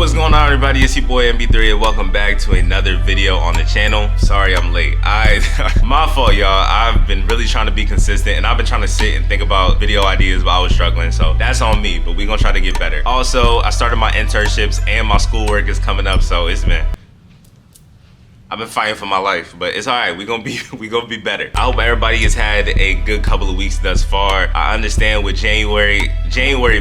what's going on, everybody? It's your boy MB3 and welcome back to another video on the channel. Sorry I'm late. My fault, y'all. I've been really trying to be consistent and I've been trying to sit and think about video ideas, but I was struggling, so that's on me, but we're gonna try to get better. Also, I started my internships and my schoolwork is coming up, so I've been fighting for my life, but it's all right. We gonna be better. I hope everybody has had a good couple of weeks thus far. I understand with January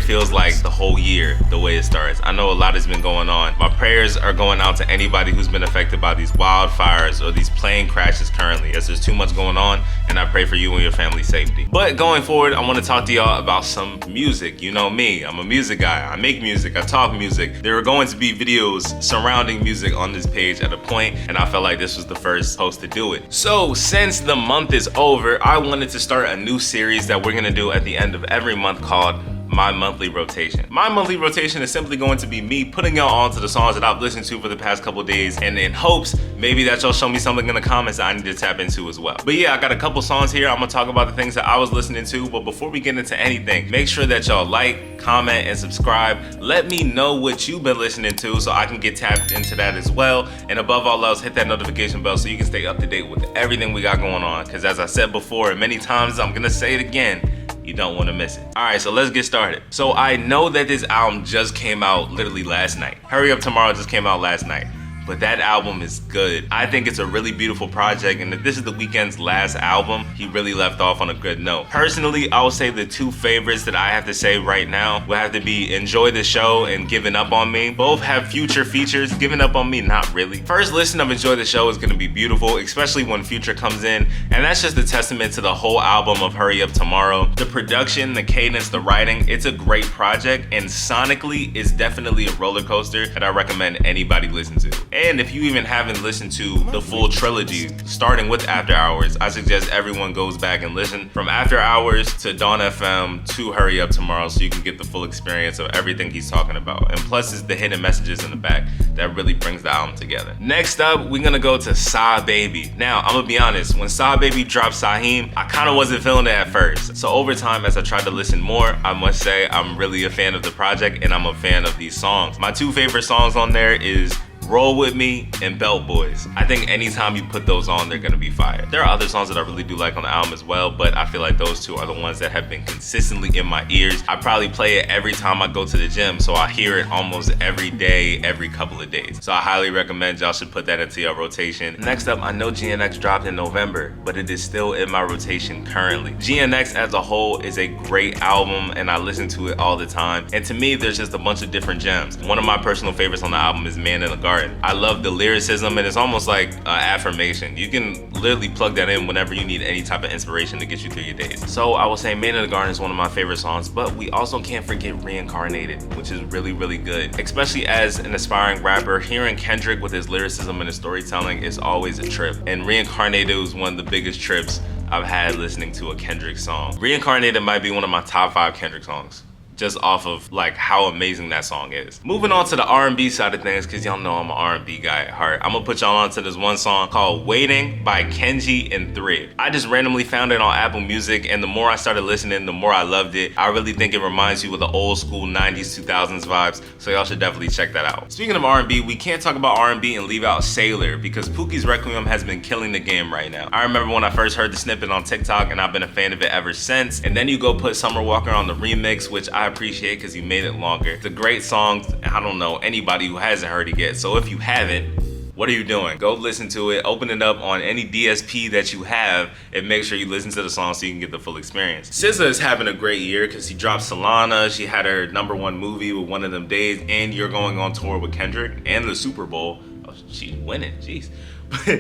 feels like the whole year, the way it starts. I know a lot has been going on. My prayers are going out to anybody who's been affected by these wildfires or these plane crashes currently, as there's too much going on, and I pray for you and your family's safety. But going forward, I wanna talk to y'all about some music. You know me, I'm a music guy. I make music, I talk music. There are going to be videos surrounding music on this page at a point, and I felt like this was the first post to do it. So since the month is over, I wanted to start a new series that we're gonna do at the end of every month called My Monthly Rotation. My monthly rotation is simply going to be me putting y'all onto the songs that I've listened to for the past couple days, and in hopes maybe that y'all show me something in the comments that I need to tap into as well. But yeah, I got a couple songs here. I'm gonna talk about the things that I was listening to, but before we get into anything, make sure that y'all like, comment, and subscribe. Let me know what you've been listening to so I can get tapped into that as well. And above all else, hit that notification bell so you can stay up to date with everything we got going on. Because as I said before, and many times I'm gonna say it again, you don't want to miss it. All right, so let's get started. So I know that this album just came out literally last night. Hurry Up Tomorrow just came out last night, but that album is good. I think it's a really beautiful project, and if this is The Weeknd's last album, he really left off on a good note. Personally, I would say the two favorites that I have to say right now would have to be Enjoy the Show and Giving Up on Me. Both have Future features. Giving Up on Me, not really. First listen of Enjoy the Show is gonna be beautiful, especially when Future comes in, and that's just a testament to the whole album of Hurry Up Tomorrow. The production, the cadence, the writing, it's a great project, and sonically, it's definitely a roller coaster that I recommend anybody listen to. And if you even haven't listened to the full trilogy, starting with After Hours, I suggest everyone goes back and listen from After Hours to Dawn FM to Hurry Up Tomorrow so you can get the full experience of everything he's talking about. And plus, it's the hidden messages in the back that really brings the album together. Next up, we're gonna go to Sah Baby. Now, I'm gonna be honest, when Sah Baby dropped Saheem, I kinda wasn't feeling it at first. So over time, as I tried to listen more, I must say I'm really a fan of the project and I'm a fan of these songs. My two favorite songs on there is Roll With Me and Belt Boys. I think anytime you put those on, they're gonna be fire. There are other songs that I really do like on the album as well, but I feel like those two are the ones that have been consistently in my ears. I probably play it every time I go to the gym, so I hear it almost every day, every couple of days. So I highly recommend y'all should put that into your rotation. Next up, I know GNX dropped in November, but it is still in my rotation currently. GNX as a whole is a great album, and I listen to it all the time. And to me, there's just a bunch of different gems. One of my personal favorites on the album is Man in the Garden. I love the lyricism, and it's almost like affirmation. You can literally plug that in whenever you need any type of inspiration to get you through your days. So I will say Man in the Garden is one of my favorite songs, but we also can't forget Reincarnated, which is really, really good. Especially as an aspiring rapper, hearing Kendrick with his lyricism and his storytelling is always a trip. And Reincarnated was one of the biggest trips I've had listening to a Kendrick song. Reincarnated might be one of my top 5 Kendrick songs, just off of like how amazing that song is. Moving on to the R&B side of things, because y'all know I'm an R&B guy at heart. I'm gonna put y'all on to this one song called Waiting by Kenji and Thrid. I just randomly found it on Apple Music, and the more I started listening, the more I loved it. I really think it reminds you of the old school 90s, 2000s vibes, so y'all should definitely check that out. Speaking of R&B, we can't talk about R&B and leave out Sailor, because Pookie's Requiem has been killing the game right now. I remember when I first heard the snippet on TikTok, and I've been a fan of it ever since. And then you go put Summer Walker on the remix, which I appreciate because you made it longer. It's a great song. I don't know anybody who hasn't heard it yet, so if you haven't, what are you doing? Go listen to it, open it up on any DSP that you have, and make sure you listen to the song so you can get the full experience. SZA is having a great year because she dropped Solana, she had her #1 movie with One of Them Days, and you're going on tour with Kendrick, and the Super Bowl. Oh, she's winning, jeez.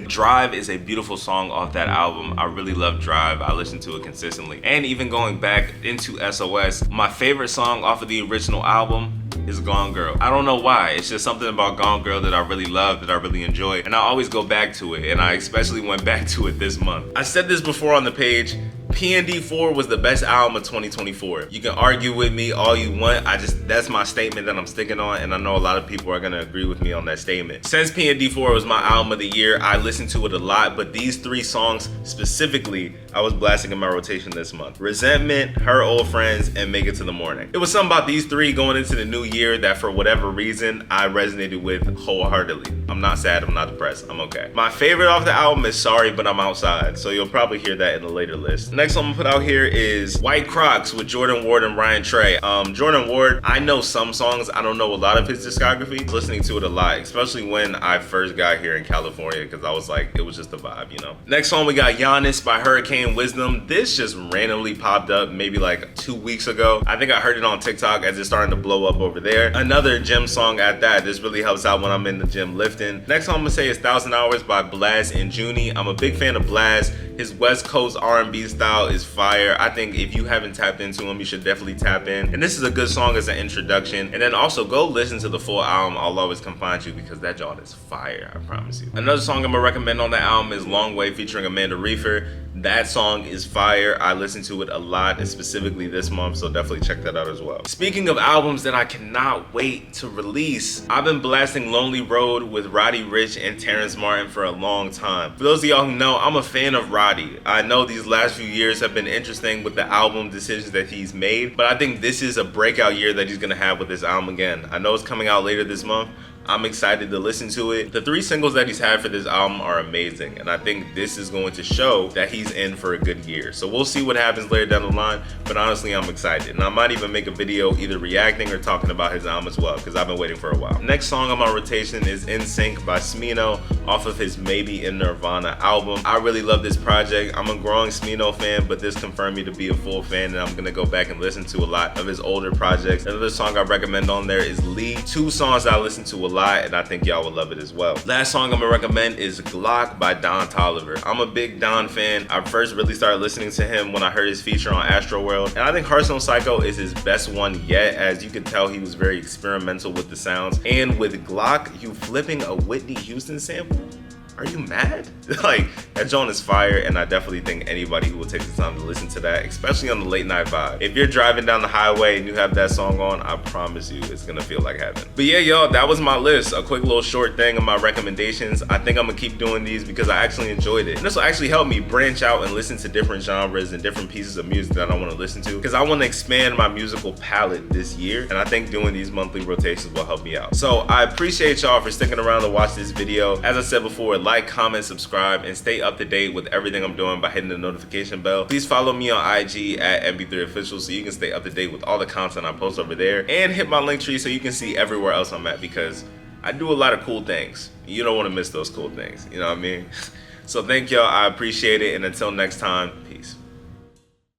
Drive is a beautiful song off that album. I really love Drive. I listen to it consistently. And even going back into SOS, my favorite song off of the original album is Gone Girl. I don't know why. It's just something about Gone Girl that I really love, that I really enjoy, and I always go back to it, and I especially went back to it this month. I said this before on the page, PND4 was the best album of 2024. You can argue with me all you want. That's my statement that I'm sticking on, and I know a lot of people are gonna agree with me on that statement. Since PND4 was my album of the year, I listened to it a lot, but these 3 songs specifically, I was blasting in my rotation this month. Resentment, Her Old Friends, and Make It to the Morning. It was something about these 3 going into the new year that for whatever reason, I resonated with wholeheartedly. I'm not sad, I'm not depressed, I'm okay. My favorite off the album is Sorry But I'm Outside, so you'll probably hear that in a later list. Next one I'm gonna put out here is White Crocs with Jordan Ward and Ryan Trey. Jordan Ward, I know some songs, I don't know a lot of his discography. Listening to it a lot, especially when I first got here in California, because I was like, it was just a vibe, you know? Next song we got Giannis by Hurricane Wisdom. This just randomly popped up maybe like 2 weeks ago. I think I heard it on TikTok as it's starting to blow up over there. Another gym song at that. This really helps out when I'm in the gym lifting. Next song I'm gonna say is 1,000 Hours by Blaz and Junie. I'm a big fan of Blaz. His West Coast R&B style is fire. I think if you haven't tapped into him, you should definitely tap in. And this is a good song as an introduction. And then also go listen to the full album, I'll Always Come Find You, because that joint is fire, I promise you. Another song I'm gonna recommend on the album is Long Way featuring Amanda Reefer. That song is fire. I listen to it a lot, and specifically this month, so definitely check that out as well. Speaking of albums that I cannot wait to release, I've been blasting Lonely Road with Roddy Ricch and Terrence Martin for a long time. For those of y'all who know, I'm a fan of Roddy. I know these last few years have been interesting with the album decisions that he's made, but I think this is a breakout year that he's gonna have with this album again. I know it's coming out later this month. I'm excited to listen to it. The 3 singles that he's had for this album are amazing, and I think this is going to show that he's in for a good year. So we'll see what happens later down the line, but honestly, I'm excited. And I might even make a video either reacting or talking about his album as well, because I've been waiting for a while. Next song on my rotation is In Sync by Smino off of his Maybe in Nirvana album. I really love this project. I'm a growing Smino fan, but this confirmed me to be a full fan, and I'm gonna go back and listen to a lot of his older projects. Another song I recommend on there is Lee. 2 songs I listen to a lot, and I think y'all will love it as well. Last song I'm gonna recommend is Glock by Don Toliver. I'm a big Don fan. I first really started listening to him when I heard his feature on Astroworld, and I think Hearthstone Psycho is his best one yet. As you can tell, he was very experimental with the sounds. And with Glock, you flipping a Whitney Houston sample? Are you mad? Like, that joint is fire, and I definitely think anybody who will take the time to listen to that, especially on the late night vibe. If you're driving down the highway and you have that song on, I promise you it's gonna feel like heaven. But yeah, y'all, that was my list. A quick little short thing of my recommendations. I think I'm gonna keep doing these because I actually enjoyed it. And this will actually help me branch out and listen to different genres and different pieces of music that I wanna listen to, because I wanna expand my musical palette this year, and I think doing these monthly rotations will help me out. So I appreciate y'all for sticking around to watch this video. As I said before, like, comment, subscribe, and stay up to date with everything I'm doing by hitting the notification bell. Please follow me on IG at MB3Official so you can stay up to date with all the content I post over there, and hit my link tree so you can see everywhere else I'm at, because I do a lot of cool things. You don't want to miss those cool things, you know what I mean? So thank y'all, I appreciate it, and until next time,